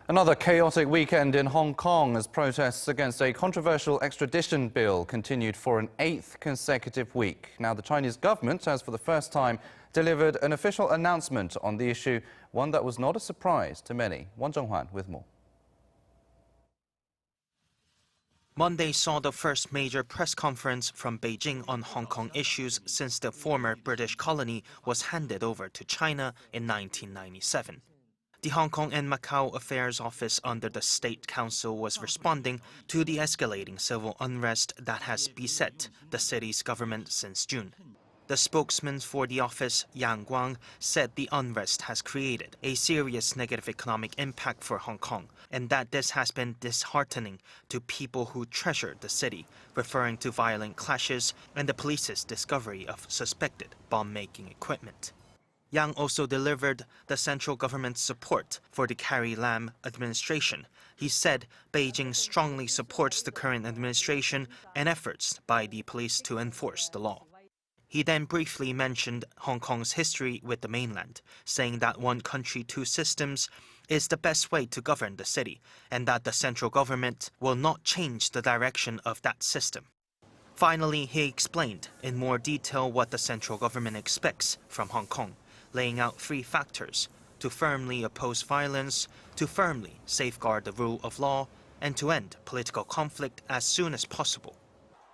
Another chaotic weekend in Hong Kong as protests against a controversial extradition bill continued for an 8th consecutive week. Now, the Chinese government has for the first time delivered an official announcement on the issue, one that was not a surprise to many. Won Jung-hwan with more. Monday saw the first major press conference from Beijing on Hong Kong issues since the former British colony was handed over to China in 1997. The Hong Kong and Macau Affairs Office under the State Council was responding to the escalating civil unrest that has beset the city's government since June. The spokesman for the office, Yang Guang, said the unrest has created a serious negative economic impact for Hong Kong and that this has been disheartening to people who treasure the city, referring to violent clashes and the police's discovery of suspected bomb-making equipment. Yang also delivered the central government's support for the Carrie Lam administration. He said Beijing strongly supports the current administration and efforts by the police to enforce the law. He then briefly mentioned Hong Kong's history with the mainland, saying that one country, two systems is the best way to govern the city, and that the central government will not change the direction of that system. Finally, he explained in more detail what the central government expects from Hong Kong, laying out 3 factors: to firmly oppose violence, to firmly safeguard the rule of law, and to end political conflict as soon as possible.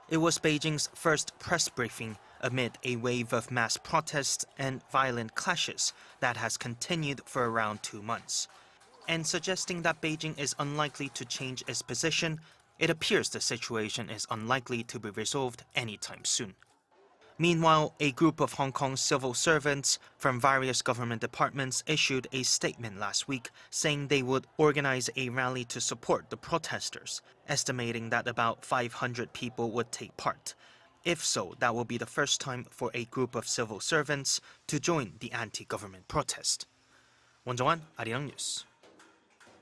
It was Beijing's first press briefing amid a wave of mass protests and violent clashes that has continued for around 2 months. And suggesting that Beijing is unlikely to change its position, it appears the situation is unlikely to be resolved anytime soon. Meanwhile, a group of Hong Kong civil servants from various government departments issued a statement last week saying they would organize a rally to support the protesters, estimating that about 500 people would take part. If so, that will be the first time for a group of civil servants to join the anti-government protest. Won Jung-hwan, Arirang News.